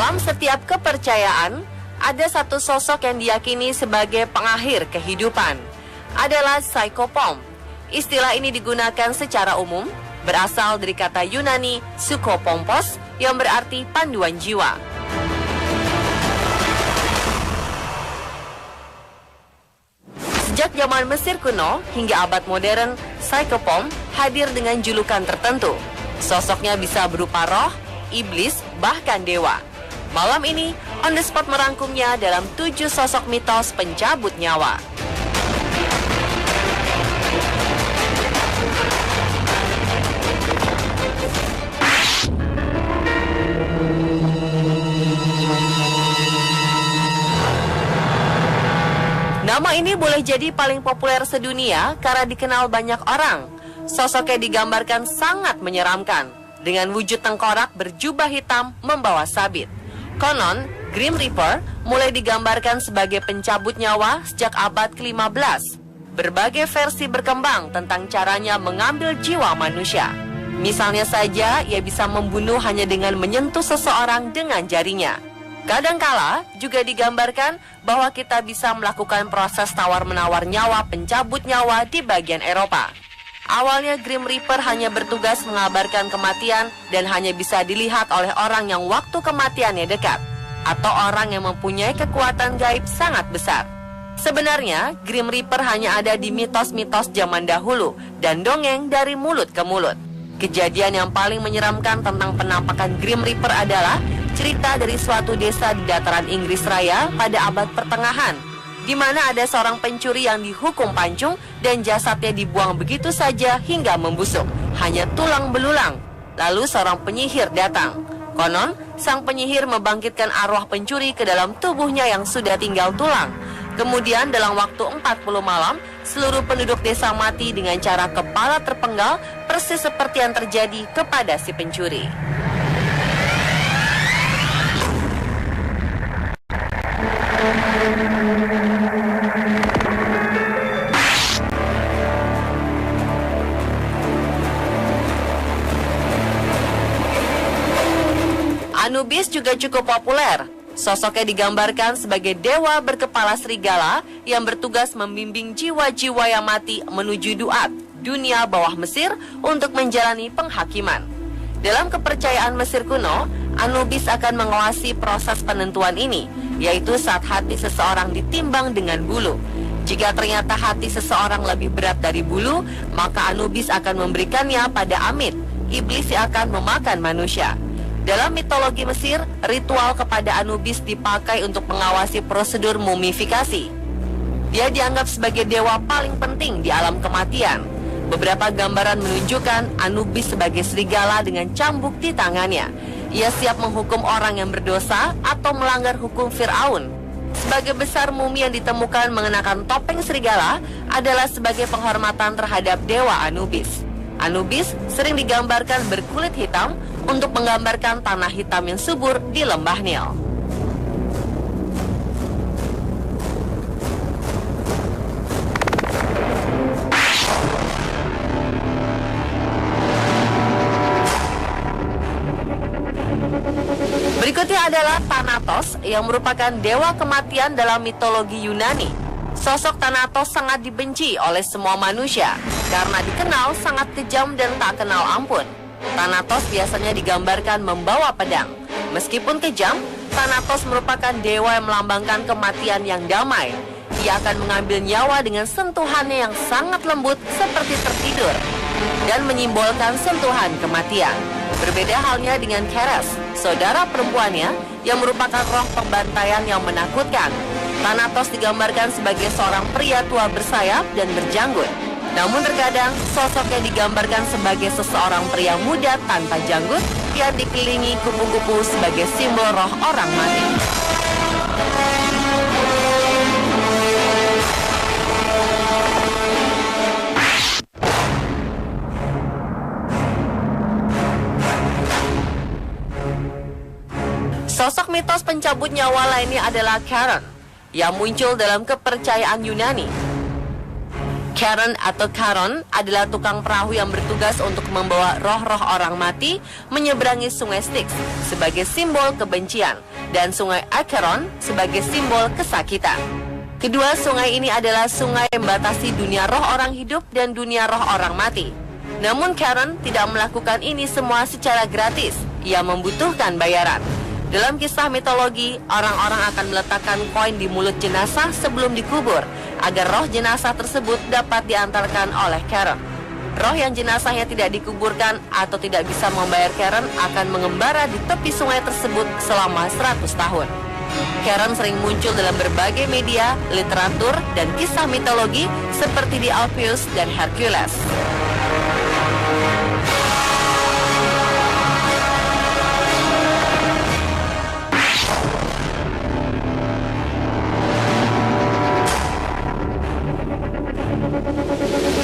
Dalam setiap kepercayaan, ada satu sosok yang diyakini sebagai pengakhir kehidupan, adalah Psychopomp. Istilah ini digunakan secara umum, berasal dari kata Yunani psychopompos yang berarti panduan jiwa. Sejak zaman Mesir kuno hingga abad modern, Psychopomp hadir dengan julukan tertentu. Sosoknya bisa berupa roh, iblis, bahkan dewa. Malam ini, On The Spot merangkumnya dalam 7 sosok mitos pencabut nyawa. Nama ini boleh jadi paling populer sedunia karena dikenal banyak orang. Sosoknya digambarkan sangat menyeramkan, dengan wujud tengkorak berjubah hitam membawa sabit. Konon, Grim Reaper mulai digambarkan sebagai pencabut nyawa sejak abad ke-15. Berbagai versi berkembang tentang caranya mengambil jiwa manusia. Misalnya saja, ia bisa membunuh hanya dengan menyentuh seseorang dengan jarinya. Kadangkala juga digambarkan bahwa kita bisa melakukan proses tawar-menawar nyawa pencabut nyawa di bagian Eropa. Awalnya Grim Reaper hanya bertugas mengabarkan kematian dan hanya bisa dilihat oleh orang yang waktu kematiannya dekat, atau orang yang mempunyai kekuatan gaib sangat besar. Sebenarnya, Grim Reaper hanya ada di mitos-mitos zaman dahulu dan dongeng dari mulut ke mulut. Kejadian yang paling menyeramkan tentang penampakan Grim Reaper adalah cerita dari suatu desa di dataran Inggris Raya pada abad pertengahan, di mana ada seorang pencuri yang dihukum pancung dan jasadnya dibuang begitu saja hingga membusuk, hanya tulang belulang. Lalu seorang penyihir datang. Konon, sang penyihir membangkitkan arwah pencuri ke dalam tubuhnya yang sudah tinggal tulang. Kemudian dalam waktu 40 malam, seluruh penduduk desa mati dengan cara kepala terpenggal, persis seperti yang terjadi kepada si pencuri. Anubis juga cukup populer. Sosoknya digambarkan sebagai dewa berkepala serigala yang bertugas membimbing jiwa-jiwa yang mati menuju Duat, dunia bawah Mesir, untuk menjalani penghakiman. Dalam kepercayaan Mesir kuno, Anubis akan mengawasi proses penentuan ini, yaitu saat hati seseorang ditimbang dengan bulu. Jika ternyata hati seseorang lebih berat dari bulu, maka Anubis akan memberikannya pada Amit, iblis yang akan memakan manusia. Dalam mitologi Mesir, ritual kepada Anubis dipakai untuk mengawasi prosedur mumifikasi. Dia dianggap sebagai dewa paling penting di alam kematian. Beberapa gambaran menunjukkan Anubis sebagai serigala dengan cambuk di tangannya. Ia siap menghukum orang yang berdosa atau melanggar hukum Fir'aun. Sebagai besar mumi yang ditemukan mengenakan topeng serigala adalah sebagai penghormatan terhadap dewa Anubis. Anubis sering digambarkan berkulit hitam untuk menggambarkan tanah hitam yang subur di lembah Nil. Berikutnya adalah Thanatos yang merupakan dewa kematian dalam mitologi Yunani. Sosok Thanatos sangat dibenci oleh semua manusia karena dikenal sangat kejam dan tak kenal ampun. Thanatos biasanya digambarkan membawa pedang. Meskipun kejam, Thanatos merupakan dewa yang melambangkan kematian yang damai. Ia akan mengambil nyawa dengan sentuhannya yang sangat lembut seperti tertidur dan menyimbolkan sentuhan kematian. Berbeda halnya dengan Keres, saudara perempuannya yang merupakan roh pembantaian yang menakutkan. Thanatos digambarkan sebagai seorang pria tua bersayap dan berjanggut. Namun terkadang sosoknya digambarkan sebagai seseorang pria muda tanpa janggut yang dikelilingi kupu-kupu sebagai simbol roh orang mati. Sosok mitos pencabut nyawa lainnya adalah Charon, yang muncul dalam kepercayaan Yunani. Karen atau Charon adalah tukang perahu yang bertugas untuk membawa roh-roh orang mati menyeberangi sungai Styx sebagai simbol kebencian dan sungai Acheron sebagai simbol kesakitan. Kedua sungai ini adalah sungai yang membatasi dunia roh orang hidup dan dunia roh orang mati. Namun Charon tidak melakukan ini semua secara gratis, ia membutuhkan bayaran. Dalam kisah mitologi, orang-orang akan meletakkan koin di mulut jenazah sebelum dikubur, agar roh jenazah tersebut dapat diantarkan oleh Charon. Roh yang jenazahnya tidak dikuburkan atau tidak bisa membayar Charon akan mengembara di tepi sungai tersebut selama 100 tahun. Charon sering muncul dalam berbagai media, literatur, dan kisah mitologi seperti di Alpheus dan Hercules.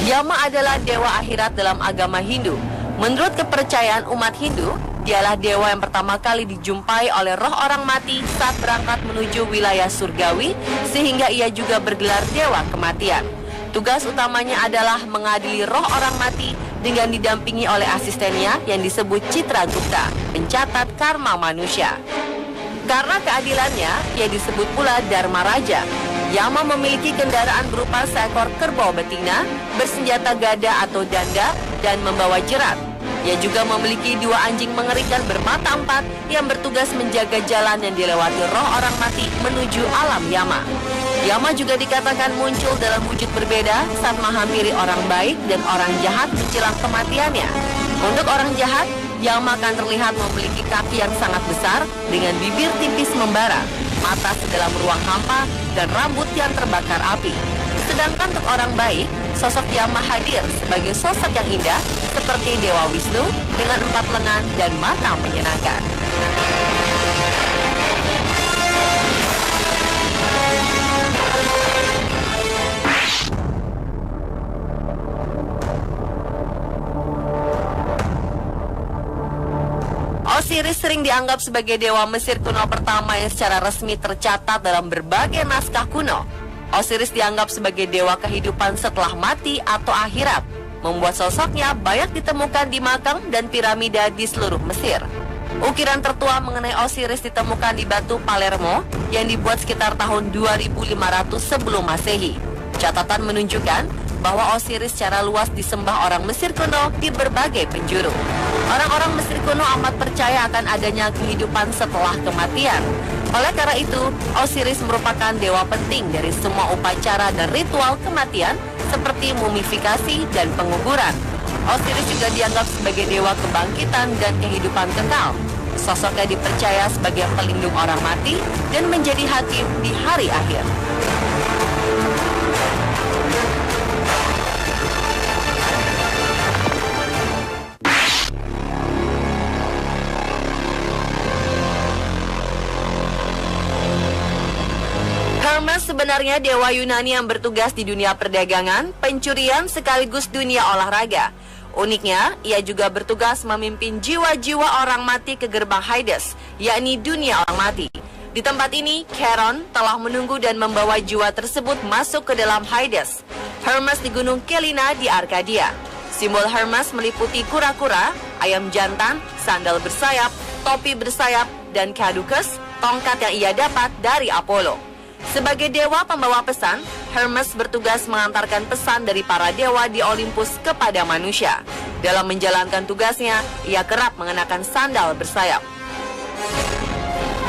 Yama adalah dewa akhirat dalam agama Hindu. Menurut kepercayaan umat Hindu, dialah dewa yang pertama kali dijumpai oleh roh orang mati saat berangkat menuju wilayah surgawi, sehingga ia juga bergelar dewa kematian. Tugas utamanya adalah mengadili roh orang mati dengan didampingi oleh asistennya yang disebut Citragupta, pencatat karma manusia. Karena keadilannya, ia disebut pula Dharma Raja. Yama memiliki kendaraan berupa seekor kerbau betina, bersenjata gada atau danda, dan membawa jerat. Ia juga memiliki 2 anjing mengerikan bermata 4 yang bertugas menjaga jalan yang dilewati roh orang mati menuju alam Yama. Yama juga dikatakan muncul dalam wujud berbeda saat menghampiri orang baik dan orang jahat menjelang kematiannya. Untuk orang jahat, Yama akan terlihat memiliki kaki yang sangat besar dengan bibir tipis membara, mata sedalam ruang hampa, dan rambut yang terbakar api. Sedangkan untuk orang baik, sosok Yama hadir sebagai sosok yang indah seperti Dewa Wisnu dengan 4 lengan dan mata menyenangkan. Osiris sering dianggap sebagai dewa Mesir kuno pertama yang secara resmi tercatat dalam berbagai naskah kuno. Osiris dianggap sebagai dewa kehidupan setelah mati atau akhirat, membuat sosoknya banyak ditemukan di makam dan piramida di seluruh Mesir. Ukiran tertua mengenai Osiris ditemukan di batu Palermo yang dibuat sekitar tahun 2500 sebelum Masehi. Catatan menunjukkan bahwa Osiris secara luas disembah orang Mesir kuno di berbagai penjuru. Orang-orang Mesir kuno amat percaya akan adanya kehidupan setelah kematian. Oleh karena itu, Osiris merupakan dewa penting dari semua upacara dan ritual kematian seperti mumifikasi dan penguburan. Osiris juga dianggap sebagai dewa kebangkitan dan kehidupan kekal. Sosoknya dipercaya sebagai pelindung orang mati dan menjadi hakim di hari akhir. Hermes sebenarnya dewa Yunani yang bertugas di dunia perdagangan, pencurian sekaligus dunia olahraga. Uniknya, ia juga bertugas memimpin jiwa-jiwa orang mati ke gerbang Hades, yakni dunia orang mati. Di tempat ini, Charon telah menunggu dan membawa jiwa tersebut masuk ke dalam Hades. Hermes di Gunung Kelina di Arkadia. Simbol Hermes meliputi kura-kura, ayam jantan, sandal bersayap, topi bersayap, dan Caduceus, tongkat yang ia dapat dari Apollo. Sebagai dewa pembawa pesan, Hermes bertugas mengantarkan pesan dari para dewa di Olympus kepada manusia. Dalam menjalankan tugasnya, ia kerap mengenakan sandal bersayap.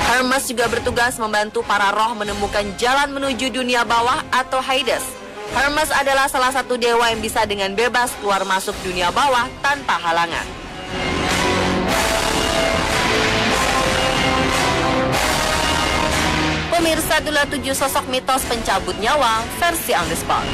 Hermes juga bertugas membantu para roh menemukan jalan menuju dunia bawah atau Hades. Hermes adalah salah satu dewa yang bisa dengan bebas keluar masuk dunia bawah tanpa halangan. Pemirsa, itulah 7 sosok mitos pencabut nyawa versi on the spot.